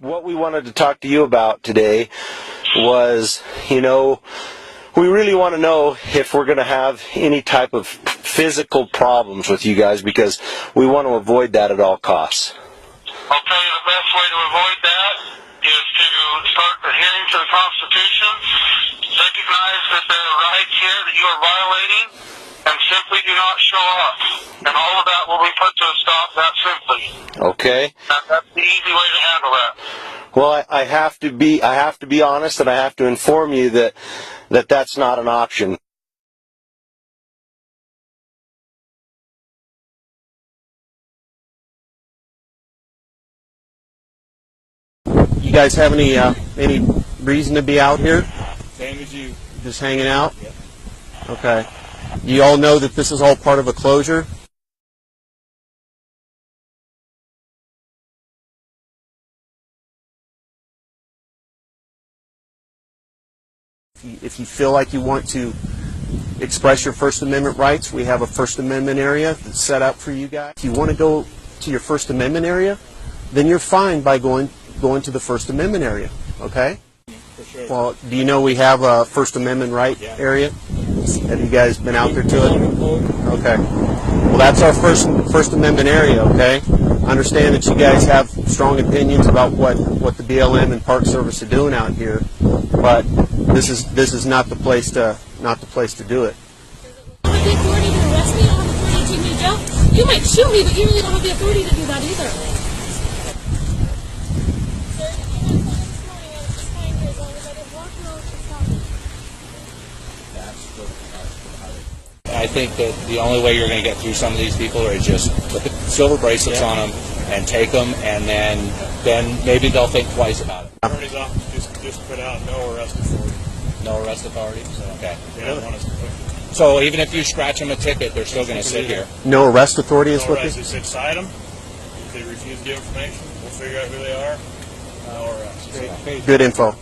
what we wanted to talk to you about today was, we really want to know if we're going to have any type of physical problems with you guys, because we want to avoid that at all costs. I'll tell you the best way to avoid that is to start adhering to the Constitution, recognize that there are rights here that you are violating, and simply do not show up. And all of that will be put to a stop that simply. Okay. That's the easy way to handle that. Well, I have to be honest, and I have to inform you that that's not an option. You guys have any reason to be out here? Same as you. Just hanging out? Yep. Okay. You all know that this is all part of a closure? If you feel like you want to express your First Amendment rights, we have a First Amendment area that's set up for you guys. If you want to go to your First Amendment area, then you're fine by going to the First Amendment area, okay? For sure. Well, do you know we have a First Amendment right area? Have you guys been out there to it? Okay. Well, that's our First Amendment area, okay? I understand that you guys have strong opinions about what the BLM and Park Service are doing out here, but this is not the place to do it. You don't have the authority to arrest me. You don't have the authority to take me to jail. You might shoot me, but you really don't have the authority to do that either. I think that the only way you're going to get through some of these people is just put the silver bracelets on them and take them, and then maybe they'll think twice about it. Attorney's office just put out no arrest authority. No arrest authority? Okay. They don't want us to put it. So even if you scratch them a ticket, they're still going to sit here? No arrest authority is what They said cite them. If they refuse to give information, we'll figure out who they are. No arrest. Good info.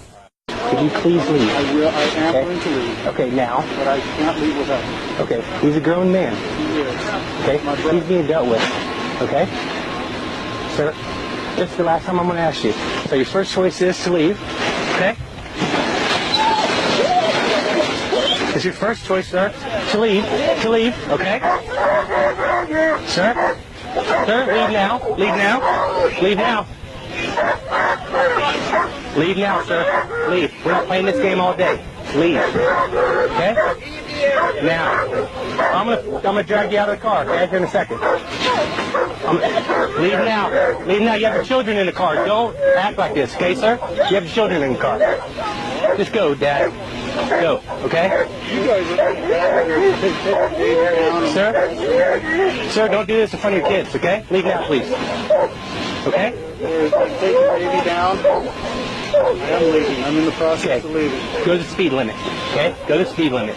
Could you please leave? I am going to leave. Okay, now. But I can't leave without you. Okay, he's a grown man. He is. Okay, he's being dealt with. Okay? Sir, this is the last time I'm going to ask you. So your first choice is to leave. Okay? It's your first choice, sir, to leave. Okay? Sir? Sir, leave now. Leave now. Leave now. Leave now, sir. Leave. We're not playing this game all day. Leave. Okay? Now. I'm gonna drag you out of the car, okay, here in a second. Leave now. Leave now. You have your children in the car. Don't act like this, okay, sir? You have your children in the car. Just go, Dad. Go, okay? You guys are Sir, don't do this in front of your kids, okay? Leave now, please. Okay? take the baby down. I am leaving. I'm in the process of leaving. Go to the speed limit, okay? Go to the speed limit.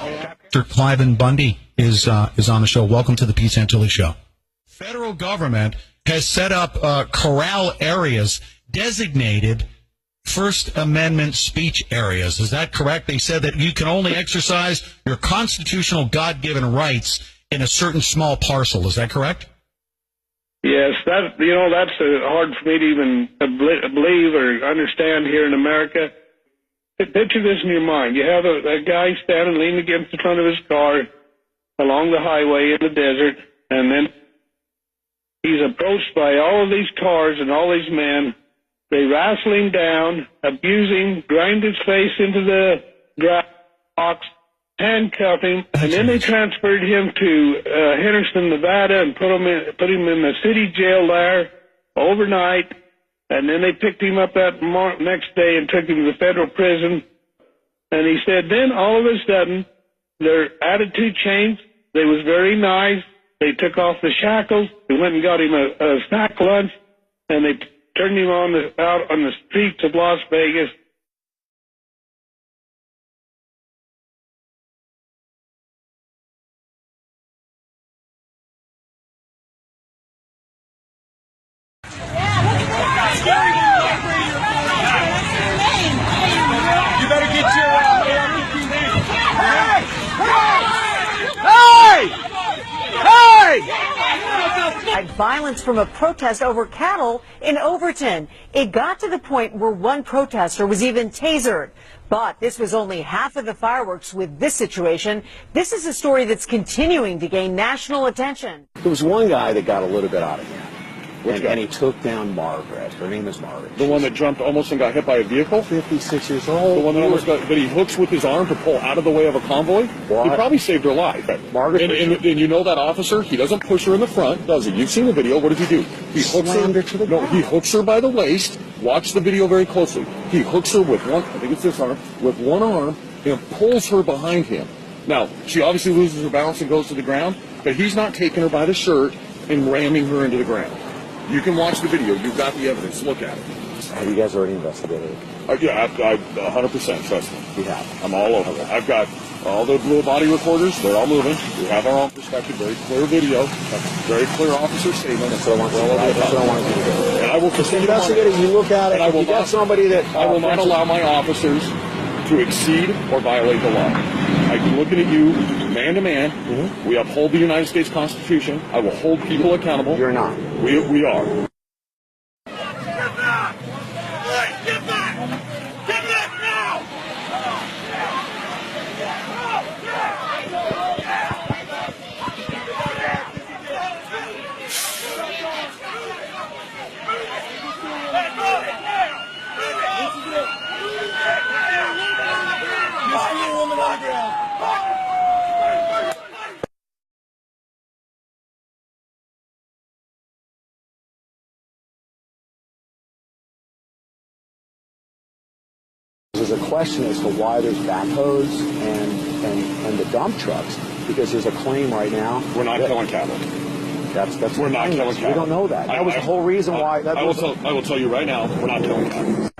Dr. Cliven Bundy is on the show. Welcome to the Pete Santilli Show. Federal government has set up corral areas designated First Amendment speech areas. Is that correct? They said that you can only exercise your constitutional God-given rights in a certain small parcel. Is that correct? Yes, that's hard for me to even believe or understand here in America. Picture this in your mind. You have a guy standing leaning against the front of his car along the highway in the desert, and then he's approached by all of these cars and all these men. They wrestle him down, abuse him, grind his face into the grass box, handcuff him, and then they transferred him to Henderson, Nevada, and put him in the city jail there overnight. And then they picked him up that next day and took him to the federal prison. And he said, then all of a sudden, their attitude changed. They was very nice. They took off the shackles. They went and got him a snack lunch, and they turned him out on the streets of Las Vegas. You better get your Hey! Violence from a protest over cattle in Overton. It got to the point where one protester was even tasered. But this was only half of the fireworks with this situation. This is a story that's continuing to gain national attention. There was one guy that got a little bit out of hand. And he took down Margaret. Her name is Margaret. The one that jumped almost and got hit by a vehicle? 56 years old. The one that almost got, but he hooks with his arm to pull out of the way of a convoy? What? He probably saved her life. Margaret. And you know that officer, he doesn't push her in the front, does he? You've seen the video. What does he do? He hooks her to the No, he hooks her by the waist. Watch the video very closely. He hooks her with one, I think it's this arm, with one arm, and pulls her behind him. Now, she obviously loses her balance and goes to the ground, but he's not taking her by the shirt and ramming her into the ground. You can watch the video. You've got the evidence. Look at it. Have you guys already investigated it? Yeah, I 100% trust me. We have. I'm all over it. I've got all the little body recorders. They're all moving. We have our own perspective. Very clear video. Very clear officer statement. That's what I want to do. That's what I want to do. And I will continue to investigate it. You look at it. And I will you got somebody that I will not allow my officers to exceed or violate the law. I'm looking at you, man to man. Mm-hmm. We uphold the United States Constitution. I will hold people accountable. You're not. We are. There's a question as to why there's backhoes and the dump trucks, because there's a claim right now. We're not killing cattle. That's we're not killing cattle. We don't know that. That was the whole reason why. I will tell you right now, we're not killing cattle.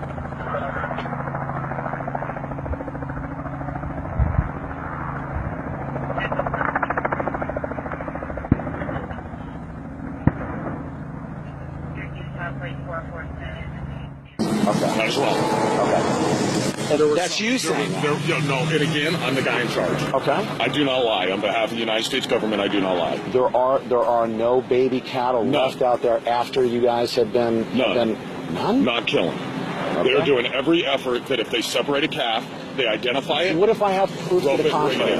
Okay. As well. Okay. That's you saying that. No, and again, I'm the guy in charge. Okay. I do not lie. On behalf of the United States government, I do not lie. There are no baby cattle left out there after you guys have been... None? Not killing. Okay. They're doing every effort that if they separate a calf, they identify it. What if I have proof to the contrary?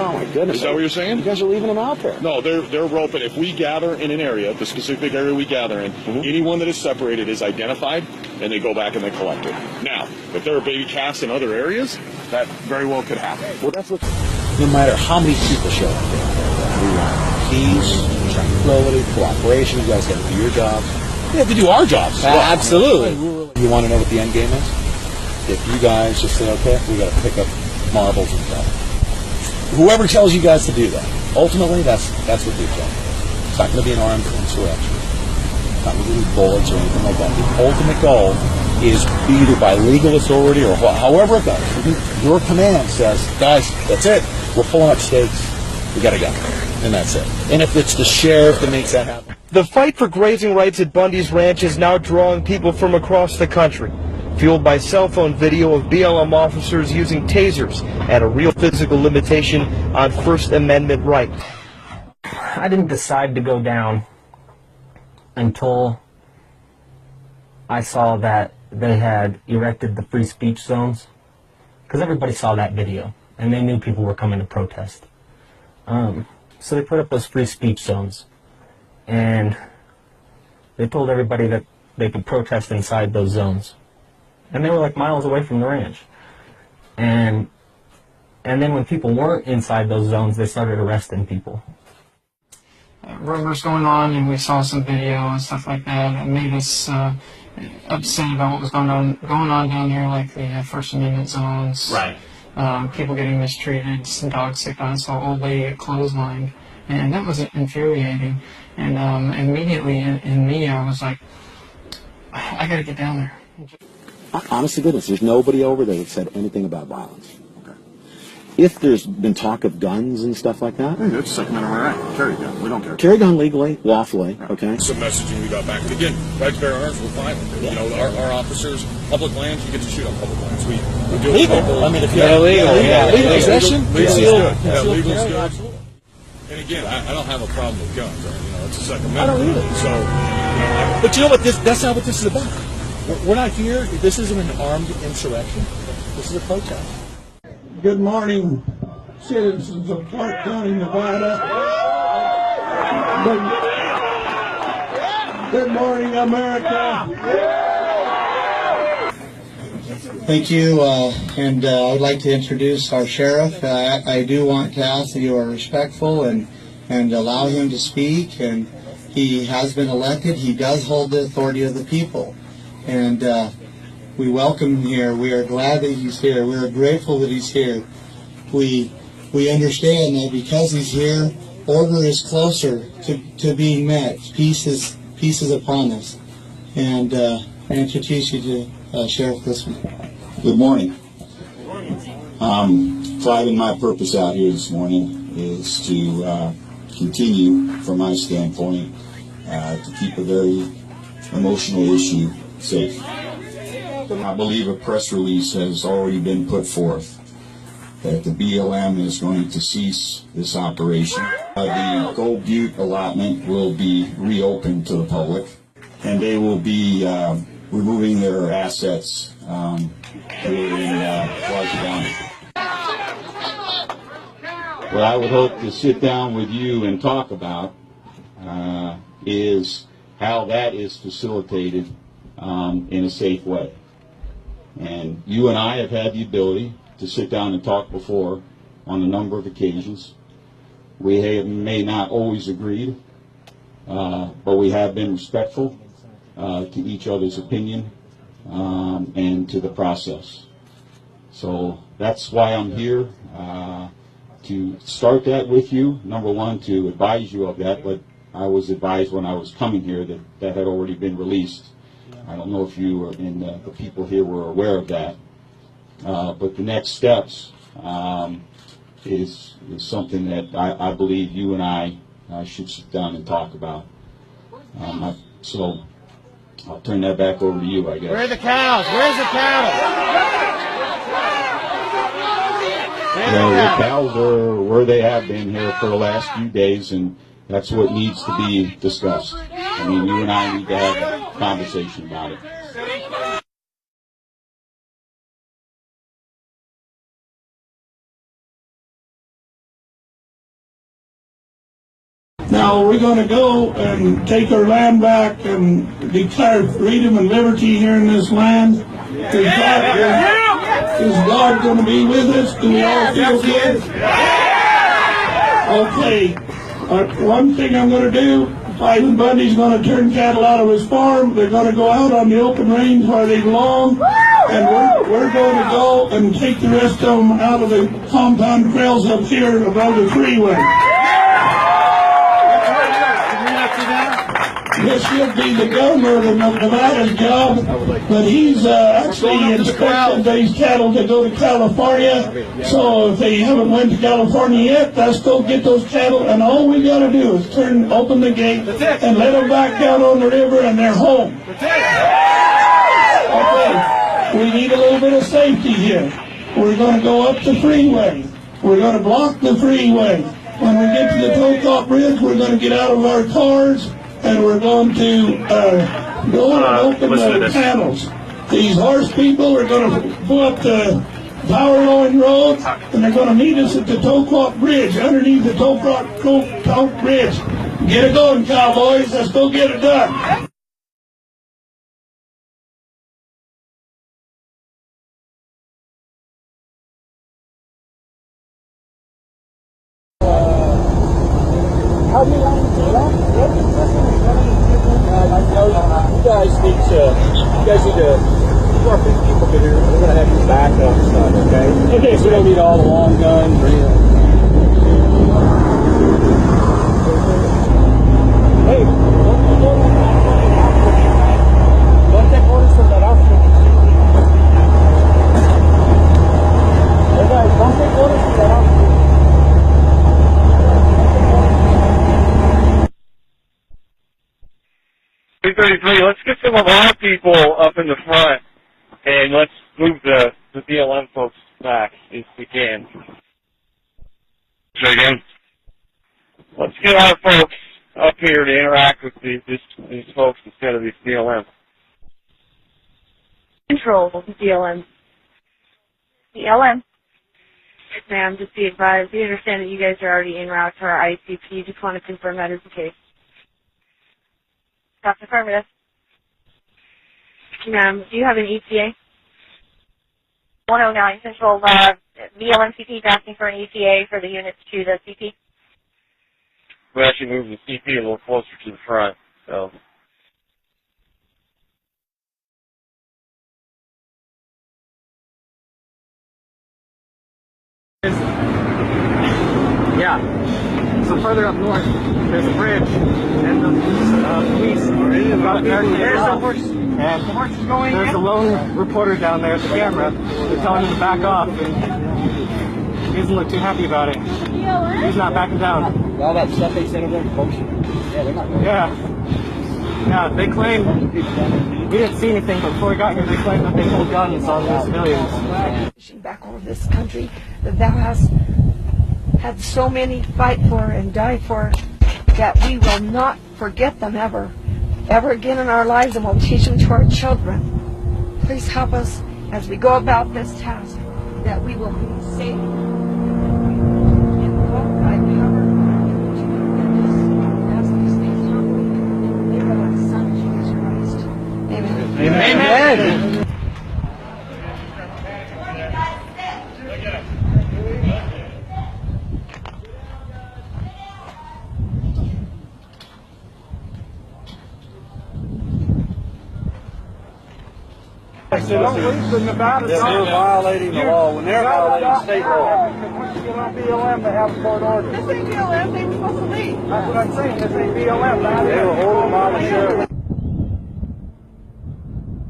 Oh my goodness! Is that what you're saying? You guys are leaving them out there. No, they're roping. If we gather in an area, the specific area we gather in, anyone that is separated is identified, and they go back and they collect it. Now, if there are baby calves in other areas, that very well could happen. Well, that's what. No matter how many people show up there, we want peace, tranquility, cooperation. You guys got to do your jobs. We have to do our jobs. Absolutely. You want to know what the end game is? If you guys just say, okay, we got to pick up marbles and stuff. Whoever tells you guys to do that, ultimately, that's what they're doing. It's not going to be an armed insurrection. It's not going to be bullets or anything like that. The ultimate goal is either by legal authority or however it goes. Your command says, guys, that's it. We're pulling up stakes. We got to go. And that's it. And if it's the sheriff that makes that happen. The fight for grazing rights at Bundys Ranch is now drawing people from across the country, fueled by cell phone video of BLM officers using tasers and a real physical limitation on First Amendment rights. I didn't decide to go down until I saw that they had erected the free speech zones, because everybody saw that video and they knew people were coming to protest. So they put up those free speech zones, and they told everybody that they could protest inside those zones. And they were like miles away from the ranch. And then when people weren't inside those zones, they started arresting people. Rumors going on, and we saw some video and stuff like that, and made us upset about what was going on down there, like the First Amendment zones. Right. People getting mistreated, some dogs sick on, saw an old lady get clotheslined, and that was infuriating. And immediately in me, I was like, I got to get down there. Honest to goodness, there's nobody over there that said anything about violence. Okay. if there's been talk of guns and stuff like that, It's Second Amendment right. Carry a gun. We don't care. carry a gun legally, lawfully, okay? Some messaging we got back. And again, right to bear arms, we're fine with it. You know, our officers, public lands, you get to shoot on public lands. We deal with people. I mean, if you Yeah, have legal. legal Possession? legal Legal is good. Yeah, concealed legal is carry, good. absolutely. And again, I don't have a problem with guns. You know, it's a Second I don't Amendment. either. So, But you know what? That's not what this is about. We're not here. This isn't an armed insurrection. This is a protest. Good morning, citizens of Clark County, Nevada. Good morning, America. Thank you, and I would like to introduce our sheriff. I do want to ask that you are respectful and allow him to speak. And he has been elected. He does hold the authority of the people, and we welcome him here. We are glad that he's here. We are grateful that he's here. We understand that because he's here, order is closer to being met. Peace is upon us. And I introduce you to Sheriff Glisman. Good morning. Clive, and my purpose out here this morning is to continue, from my standpoint, to keep a very emotional issue safe. I believe a press release has already been put forth that the BLM is going to cease this operation. The Gold Butte allotment will be reopened to the public, and they will be removing their assets here in Clark County. What I would hope to sit down with you and talk about is how that is facilitated in a safe way. And you and I have had the ability to sit down and talk before on a number of occasions. We may not always agreed, but we have been respectful to each other's opinion and to the process. So that's why I'm here, to start that with you. Number one, to advise you of that, but I was advised when I was coming here that that had already been released. I don't know if you and the people here were aware of that. But the next steps is something that I believe you and I should sit down and talk about. So I'll turn that back over to you, I guess. Where are the cows? Where's the cattle? The cows are where they have been here for the last few days, and that's what needs to be discussed. I mean, you and I need to have a conversation about it. Now we're going to go and take our land back and declare freedom and liberty here in this land. Is God going to be with us? Do we all feel good? Okay. One thing I'm going to do, Clive and Bundy's going to turn cattle out of his farm. They're going to go out on the open range where they belong. And we're going to go and take the rest of them out of the compound trails up here above the freeway. This should be the governor of Nevada's job, but he's actually inspected these cattle to go to California. So if they haven't went to California yet, let's go get those cattle, and all we got to do is open the gate and let them back down on the river, and they're home. Okay, we need a little bit of safety here. We're going to go up the freeway. We're going to block the freeway. When we get to the Tocop Bridge, we're going to get out of our cars, and we're going to go and open the panels. These horse people are going to go up the Power Line Road, and they're going to meet us at the Tocop Bridge, underneath the Tocop Bridge. Get it going, cowboys. Let's go get it done. How do you like to do that? You guys need to, our people that are going to have you back up and stuff, okay? Okay, so we don't need all the long guns or anything. Hey, don't take orders from that officer. Hey guys, don't take orders from that officer. 333, let's get some of our people up in the front, and let's move the BLM folks back if we can. Say again? Let's get our folks up here to interact with these folks instead of these BLM. Control, BLM. BLM. Yes, ma'am, just be advised. We understand that you guys are already en route to our ICP. Just want to confirm that is the case. That's affirmative. Ma'am, do you have an ETA? 109 Central, BLM CP is asking for an ETA for the units to the CP. We actually moved the CP a little closer to the front, so. Yeah. So further up north, there's a bridge, and the police are about there. There's a horse, and the horse is going. There's a lone reporter down there at the camera. They're telling him to back off, and he doesn't look too happy about it. He's not backing down. All that stuff they said over there, bullshit. Yeah, they're not. Yeah, they claim we didn't see anything, but before we got here, they claimed that they pulled guns on the civilians. Back over this country that thou hast had so many fight for and die for, that we will not forget them ever again in our lives, and we'll teach them to our children. Please help us as we go about this task, that we will be safe and walk by power and ask these things humbly in the name of our Son, Jesus Christ. Amen. Amen. They're violating the law when they're violating state law. Once you get on BLM, they have a court order. This ain't BLM, they were supposed to leave. That's what I'm saying. This ain't BLM. They were holding by the sheriff.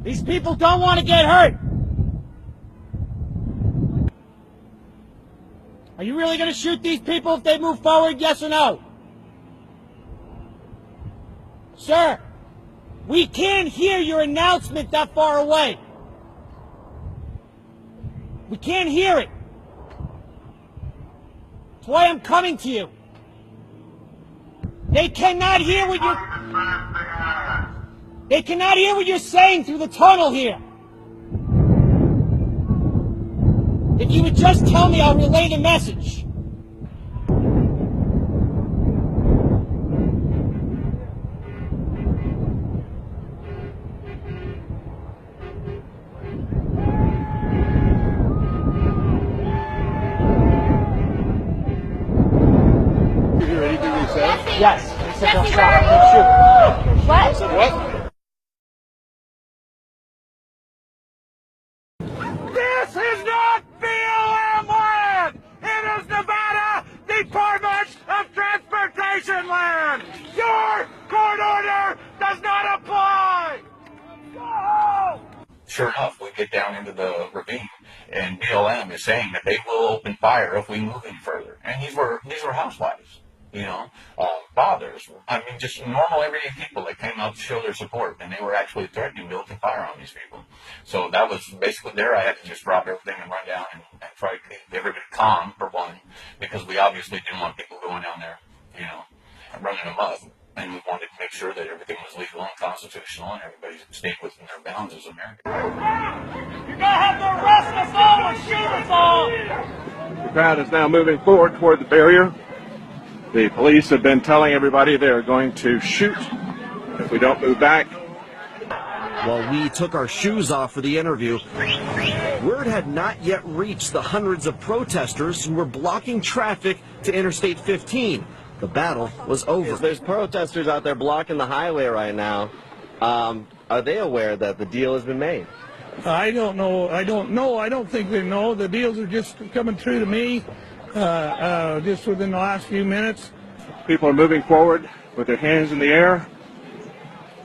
These people don't want to get hurt. Are you really going to shoot these people if they move forward, yes or no? Sir, we can't hear your announcement that far away. We can't hear it. That's why I'm coming to you. They cannot hear what you're saying through the tunnel here. If you would just tell me, I'll relay the message. Yes. What? What? This is not BLM land! It is Nevada Department of Transportation land! Your court order does not apply! Go! Sure enough, we get down into the ravine, and BLM is saying that they will open fire if we move any further. And these were housewives. You know, fathers, I mean, just normal everyday people that came out to show their support, and they were actually threatening to open fire on these people. So that was basically there. I had to just drop everything and run down and try to keep everybody calm, for one, because we obviously didn't want people going down there, you know, and running them up. And we wanted to make sure that everything was legal and constitutional and everybody stayed within their bounds as Americans. You're going to have to arrest us all and shoot us all! The crowd is now moving forward toward the barrier. The police have been telling everybody they're going to shoot if we don't move back. While we took our shoes off for the interview, word had not yet reached the hundreds of protesters who were blocking traffic to Interstate 15. The battle was over. There's protesters out there blocking the highway right now. Are they aware that the deal has been made? I don't know. I don't think they know. The deals are just coming through to me just within the last few minutes. People are moving forward with their hands in the air,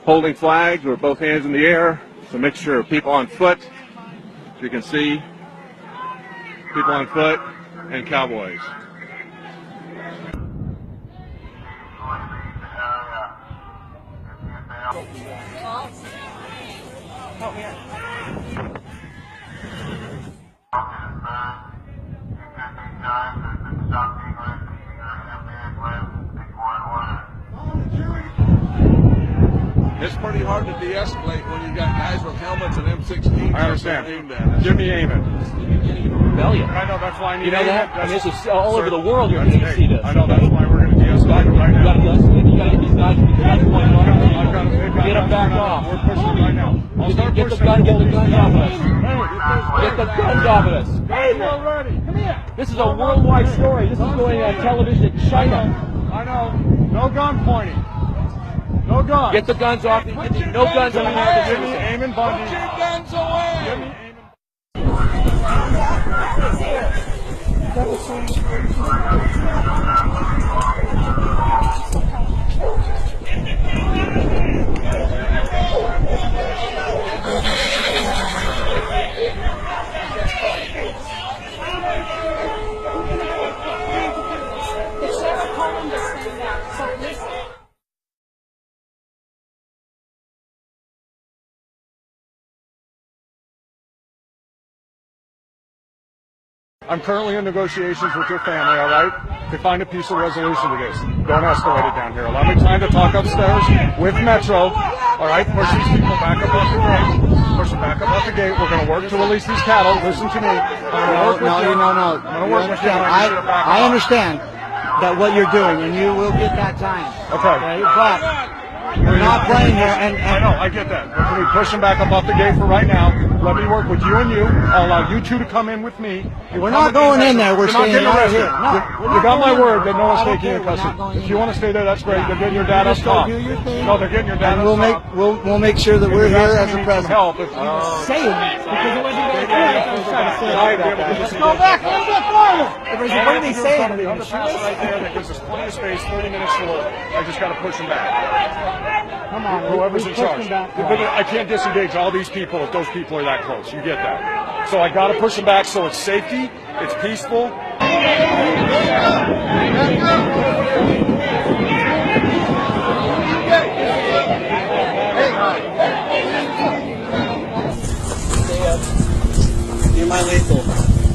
holding flags with both hands in the air. It's a mixture of people on foot, as you can see, people on foot, and cowboys. Help me out. It's pretty hard to de-escalate when you got guys with helmets and M16s. I understand. Aimed at us. Jimmy Amen. Rebellion. I know, that's why I need You know that? Amen. I mean, this is all over the world. You're going to see this. I know, that's why we're going to de-escalate right now. You got to de-escalate. You got to get these guys with the guns pointed on them. I've got them. Get them back off. We're pushing right now. I'll start Get the pushing. guns off of us. Get the guns off of us. Hey, we're ready. Come here. This is a worldwide story. This is going on television in China. I know. No gun pointing. No guns. Get the guns off. No guns on the Give me Amen Bundy. Put your guns away. Give me I'm currently in negotiations with your family, all right, to find a peaceful resolution to this. Don't escalate it down here. Allow me time to talk upstairs with Metro, all right? Push these people back up off the gate. Push them back up off the gate. We're going to work to release these cattle. Listen to me. I'm going to work with you. I understand that what you're doing, and you will get that time. Okay. But we're not playing here, and I know, I get that. We're going to push them back up off the gate for right now. Let me work with you and you. I'll allow you two to come in with me. We're not going in there. We're staying right here. No, you got my word that no one's taking you in custody. If you want to stay there, that's great. They're getting your dad up top. No, they're getting your dad up top. We'll make sure that we're here as a present. Help if Say it because it wasn't going to Let's go back a little bit farther. What are they saying? The underpass right there that gives us plenty of space, 30 minutes to work. I just got to push them back. Come on, whoever's in charge. I can't disengage all these people if those people are that close. You get that? So I got to push them back so it's safety, it's peaceful. You're my lethal.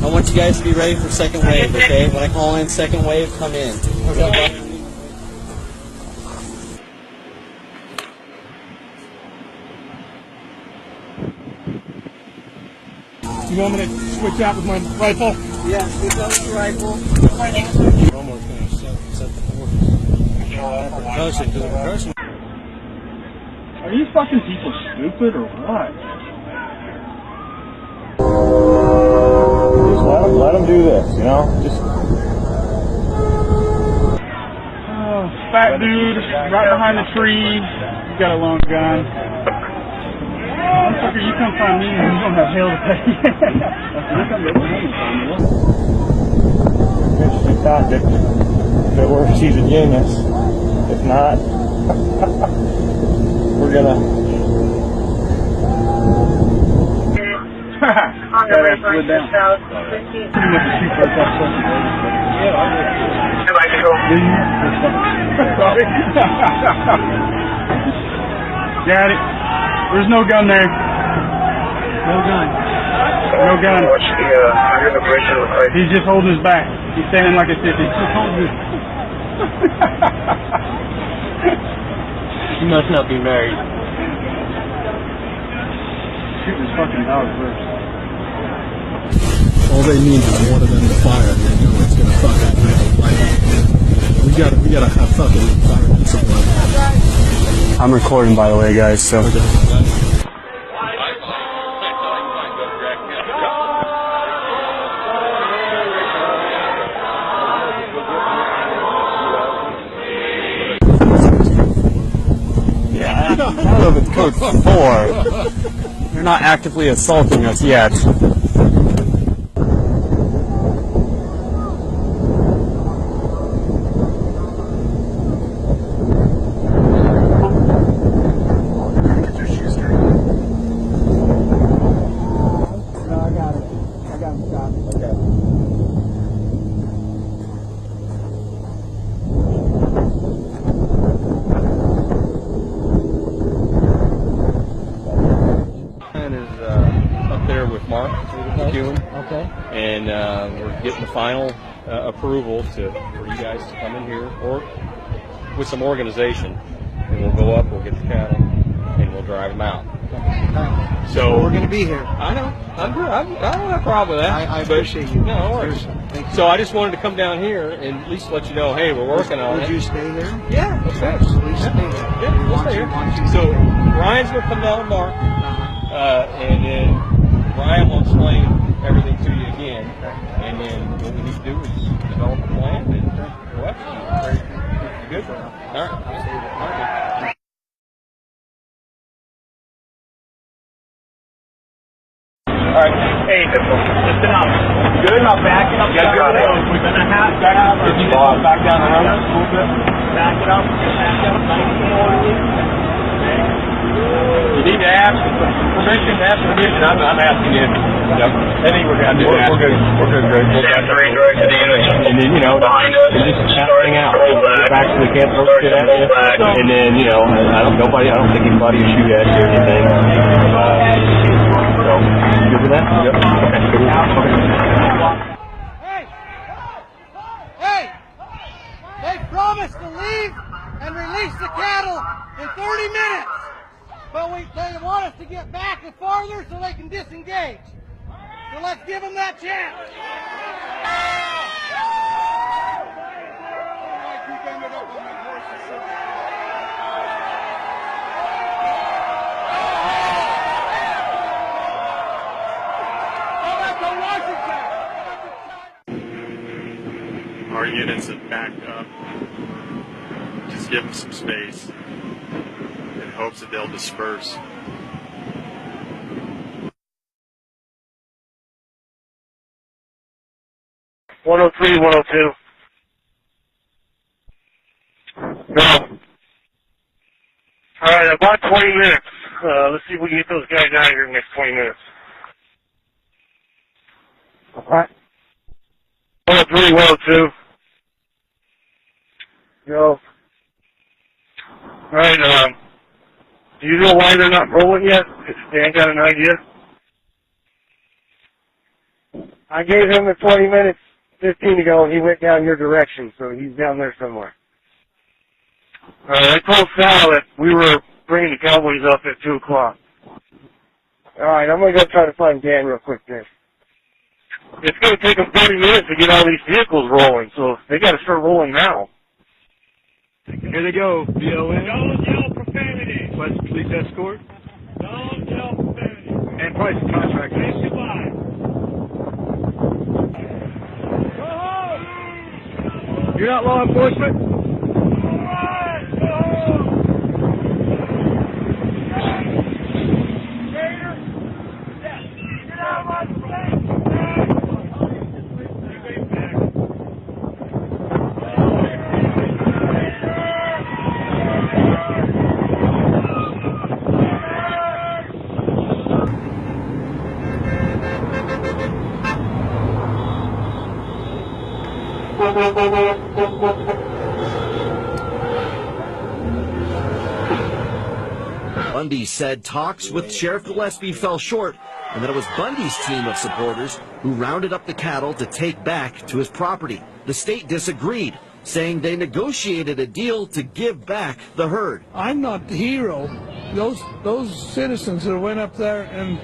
I want you guys to be ready for second wave, okay? When I call in second wave, come in. Okay. You want me to switch out with my rifle? Yeah, switch out with your rifle. You're almost going to set the forces. Percussion. Are you fucking people stupid or what? Just let them do this, you know? Just. Fat dude, right behind the tree. He's got a long gun. Motherfucker, you come find me and you don't have hell to pay. You come get me and find me. Interesting tactic. If it works, he's a genius. If not, we're gonna. Pretty much a cheap Sorry. Got it. There's no gun there. No gun. No gun. He's just holding his back. He's standing like a sissy. You must not be married. Shoot this fucking dog first. All they need is one of them to fire, and they know it's gonna fucking we gotta have fucking fire something. I'm recording, by the way, guys, so. Yeah, I don't know if it's code 4. They're not actively assaulting us yet. Mark Mucci. Okay. And we're getting the final approval for you guys to come in here, or with some organization, and we'll go up, we'll get the cattle, and we'll drive them out. So we're going to be here. I know. I'm good. I don't have a problem with that. I appreciate you. No, no worries. Thank you. So I just wanted to come down here and at least let you know, hey, we're working on it. Would you stay here? Yeah, of course. Please stay here. Yeah, we'll stay here. So Ryan's going to come down with Mark, and then Ryan will explain everything to you again, and then what we need to do is develop a plan and go after it. Good? All right. All right. All right. Hey, listen up. Good. Now back it up. We're gonna have to if you go back down the road a little bit. Back it up. Back up. Nice and orderly. You need to ask permission. I'm asking you. Yep. I think we're good. We're good. We're good, Greg. Stand the range right to the unit. And then, you know, just hang out. Get back to the camp, throw shit at you. And then, you know, I don't think anybody will shoot at you or anything. So, good with that? Yep. Okay. Hey! They promised to leave and release the cattle in 30 minutes. But they want us to get back and farther so they can disengage. So let's give them that chance. Our units have backed up. Just give them some space in hopes that they'll disperse. $103, 102. No. Alright, about 20 minutes. Let's see if we can get those guys out of here in the next 20 minutes. Alright. 103, 102. Yo. Alright, do you know why they're not rolling yet? They ain't got an idea? I gave him the 20 minutes 15 ago, and he went down your direction, so he's down there somewhere. I told Sal that we were bringing the Cowboys up at 2 o'clock. Alright, I'm going to go try to find Dan real quick there. It's going to take them 30 minutes to get all these vehicles rolling, so they got to start rolling now. Here they go, BLM. Don't yell profanity. West Police Escort. Don't yell profanity. And price contract. Say goodbye. You're not law enforcement? Bundys said talks with Sheriff Gillespie fell short, and that it was Bundy's team of supporters who rounded up the cattle to take back to his property. The state disagreed, saying they negotiated a deal to give back the herd. I'm not the hero. Those citizens that went up there and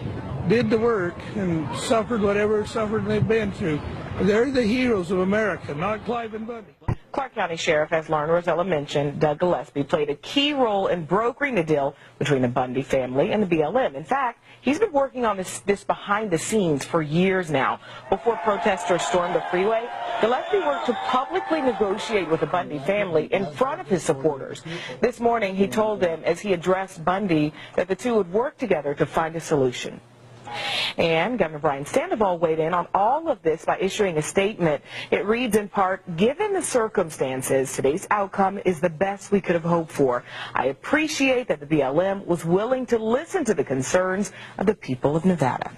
did the work and suffered whatever suffering they've been through, they're the heroes of America, not Clive and Bundy. Clark County Sheriff, as Lauren Rosella mentioned, Doug Gillespie played a key role in brokering the deal between the Bundy family and the BLM. In fact, he's been working on this behind the scenes for years now. Before protesters stormed the freeway, Gillespie worked to publicly negotiate with the Bundy family in front of his supporters. This morning, he told them as he addressed Bundy that the two would work together to find a solution. And Governor Brian Sandoval weighed in on all of this by issuing a statement. It reads in part, "Given the circumstances, today's outcome is the best we could have hoped for. I appreciate that the BLM was willing to listen to the concerns of the people of Nevada."